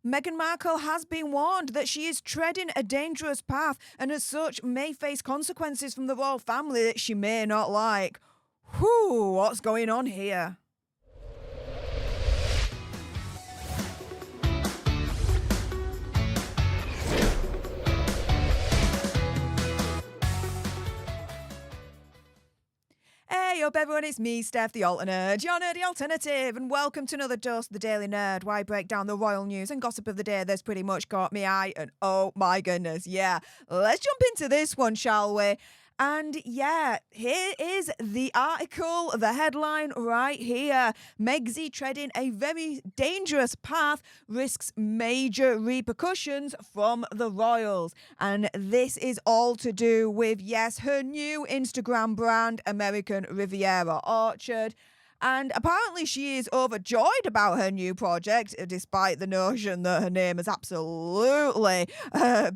Meghan Markle has been warned that she is treading a dangerous path and as such may face consequences from the royal family that she may not like. Whew, what's going on here? Hey up everyone, it's me, Stef, the Alternate, your nerdy alternative, and welcome to another dose of the Daily Nerd, where I break down the royal news and gossip of the day that's pretty much caught me eye, and oh my goodness, yeah, let's jump into this one, shall we? And yeah, here is the article, the headline right here. Megxie treading a very dangerous path, risks major repercussions from the royals. And this is all to do with, yes, her new Instagram brand, American Riviera Orchard. And apparently she is overjoyed about her new project, despite the notion that her name has absolutely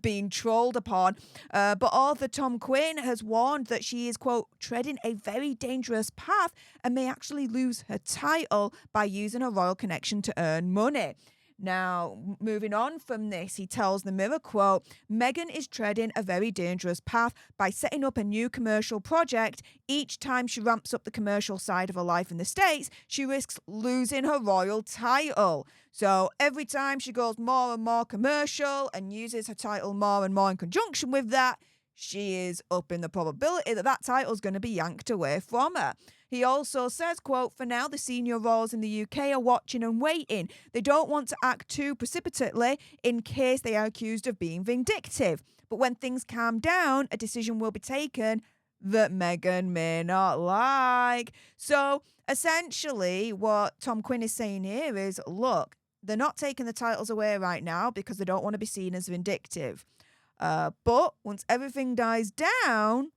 been trolled upon. But author Tom Quinn has warned that she is, quote, treading a very dangerous path and may actually lose her title by using a royal connection to earn money. Now, moving on from this, he tells the Mirror, quote, Meghan is treading a very dangerous path by setting up a new commercial project. Each time she ramps up the commercial side of her life in the States, she risks losing her royal title. So every time she goes more and more commercial and uses her title more and more in conjunction with that, she is upping the probability that that title is going to be yanked away from her. He also says, quote, for now, the senior royals in the UK are watching and waiting. They don't want to act too precipitately in case they are accused of being vindictive. But when things calm down, a decision will be taken that Meghan may not like. So essentially what Tom Quinn is saying here is, look, they're not taking the titles away right now because they don't want to be seen as vindictive. But once everything dies down,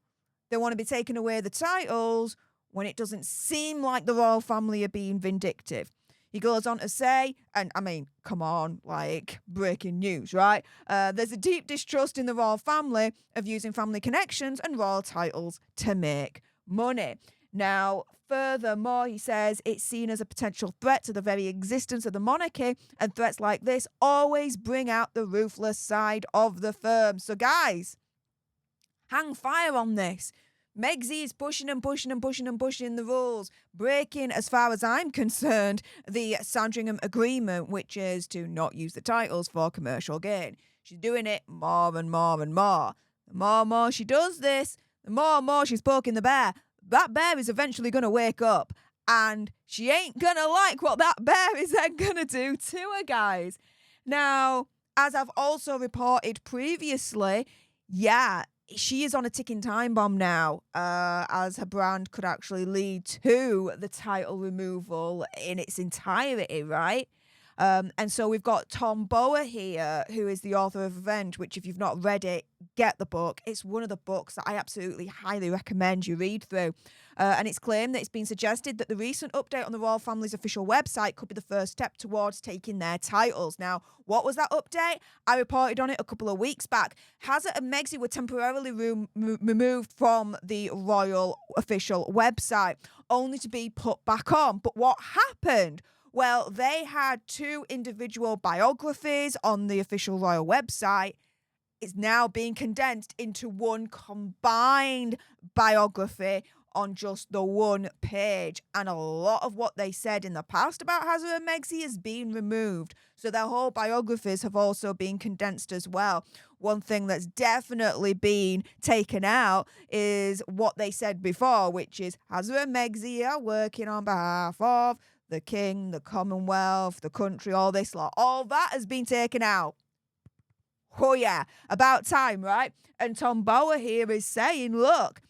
they want to be taking away the titles when it doesn't seem like the royal family are being vindictive. He goes on to say, and I mean, come on, like breaking news, right? There's a deep distrust in the royal family of using family connections and royal titles to make money. Now, furthermore, he says it's seen as a potential threat to the very existence of the monarchy, and threats like this always bring out the ruthless side of the firm. So guys, hang fire on this. Megxie is pushing the rules, breaking, as far as I'm concerned, the Sandringham Agreement, which is to not use the titles for commercial gain. She's doing it more and more and more. The more and more she does this, the more and more she's poking the bear. That bear is eventually going to wake up, and she ain't going to like what that bear is then going to do to her, guys. Now, as I've also reported previously, yeah, she is on a ticking time bomb now, as her brand could actually lead to the title removal in its entirety, right? And so we've got Tom Bower here, who is the author of Revenge, which if you've not read it, get the book. It's one of the books that I absolutely highly recommend you read through. And it's claimed that it's been suggested that the recent update on the royal family's official website could be the first step towards taking their titles. Now, what was that update? I reported on it a couple of weeks back. Hazard and Megxie were temporarily removed from the royal official website, only to be put back on. But what happened? Well, they had two individual biographies on the official royal website. It's now being condensed into one combined biography on just the one page. And a lot of what they said in the past about Hazard and Megxie has been removed. So their whole biographies have also been condensed as well. One thing that's definitely been taken out is what they said before, which is Hazard and Megxie are working on behalf of the king, the Commonwealth, the country, all this lot. All that has been taken out. Oh yeah, about time, right? And Tom Bower here is saying, look,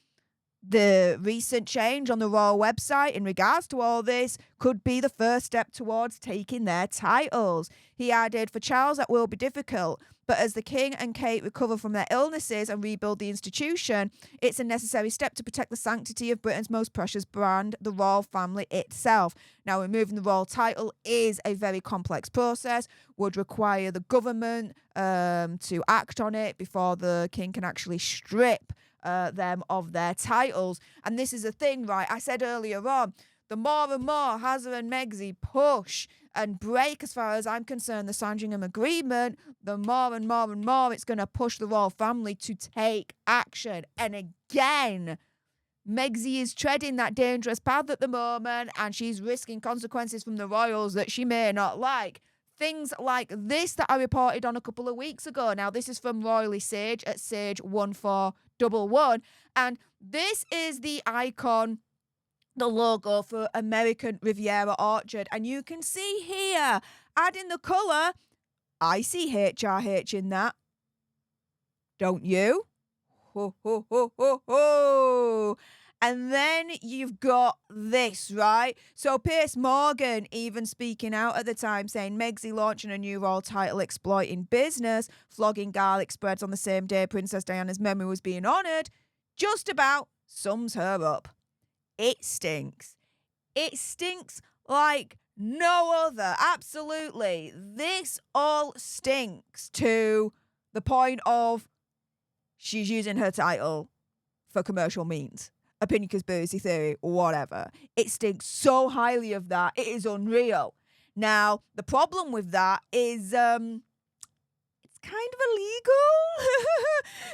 the recent change on the royal website in regards to all this could be the first step towards taking their titles. He added, for Charles, that will be difficult, but as the King and Kate recover from their illnesses and rebuild the institution, it's a necessary step to protect the sanctity of Britain's most precious brand, the royal family itself. Now, removing the royal title is a very complex process, would require the government to act on it before the King can actually strip them of their titles. And this is the thing, right? I said earlier on, the more and more Hazard and Megxie push and break, as far as I'm concerned, the Sandringham Agreement, the more and more and more it's going to push the royal family to take action. And again, Megxie is treading that dangerous path at the moment, and she's risking consequences from the royals that she may not like. Things like this that I reported on a couple of weeks ago. Now, this is from Royally Sage at Sage1411, and this is the icon, the logo for American Riviera Orchard, and you can see here, adding the colour, I see HRH in that. Don't you? Ho, ho, ho, ho, ho. And then you've got this, right? So Piers Morgan even speaking out at the time saying Megxie launching a new royal title exploiting business, flogging garlic spreads on the same day Princess Diana's memory was being honoured, just about sums her up. It stinks. It stinks like no other. Absolutely. This all stinks to the point of she's using her title for commercial means. Opinion, conspiracy theory, whatever. It stinks so highly of that. It is unreal. Now, the problem with that is it's kind of illegal.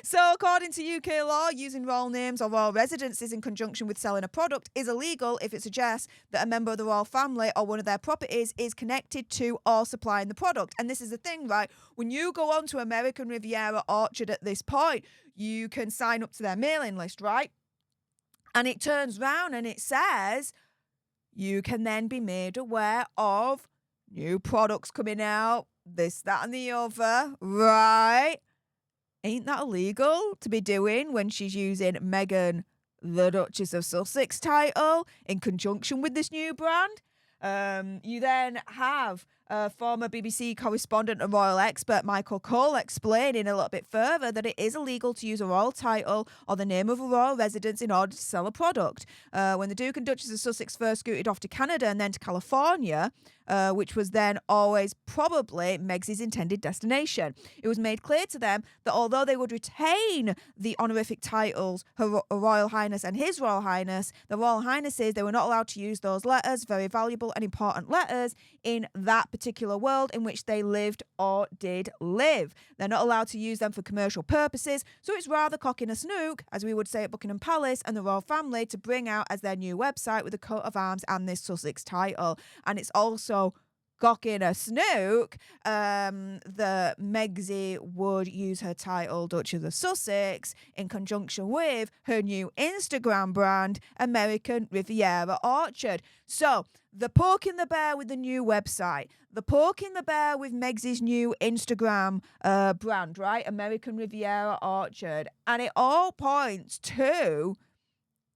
So according to UK law, using royal names or royal residences in conjunction with selling a product is illegal if it suggests that a member of the royal family or one of their properties is connected to or supplying the product. And this is the thing, right? When you go on to American Riviera Orchard at this point, you can sign up to their mailing list, right? And it turns round and it says you can then be made aware of new products coming out, this, that, and the other, right? Ain't that illegal to be doing when she's using Meghan, the Duchess of Sussex title in conjunction with this new brand? You then have former BBC correspondent and royal expert Michael Cole explaining a little bit further that it is illegal to use a royal title or the name of a royal residence in order to sell a product. When the Duke and Duchess of Sussex first scooted off to Canada and then to California, which was then always probably Megxie's intended destination, it was made clear to them that although they would retain the honorific titles Her Royal Highness and His Royal Highness, the Royal Highnesses, they were not allowed to use those letters, very valuable and important letters, in that particular world in which they lived or did live. They're not allowed to use them for commercial purposes, so it's rather cocking a snook, as we would say at Buckingham Palace, and the royal family to bring out as their new website with a coat of arms and this Sussex title. And it's also cocking a snook that Megxie would use her title Duchess of Sussex in conjunction with her new Instagram brand, American Riviera Orchard. So the poking the bear with the new website, the poking the bear with Megxie's new Instagram brand, right? American Riviera Orchard. And it all points to,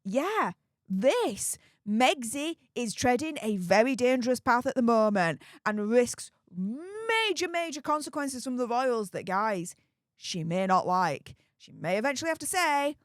yeah, this. Megxie is treading a very dangerous path at the moment and risks major consequences from the royals that, guys, she may not like. She may eventually have to say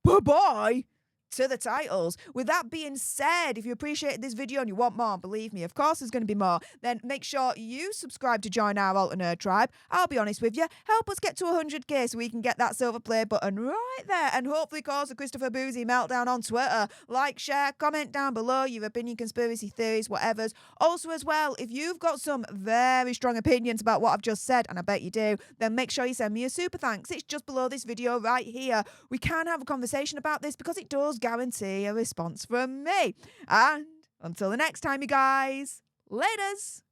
bye-bye to the titles. With that being said, if you appreciated this video and you want more, believe me, of course there's going to be more, then make sure you subscribe to join our alternate tribe. I'll be honest with you, help us get to 100k so we can get that silver play button right there and hopefully cause a Christopher Boozy meltdown on Twitter. Like, share, comment down below your opinion, conspiracy theories, whatever's. Also as well, if you've got some very strong opinions about what I've just said, and I bet you do, then make sure you send me a super thanks. It's just below this video right here. We can have a conversation about this because it does guarantee a response from me. And until the next time, you guys, laters.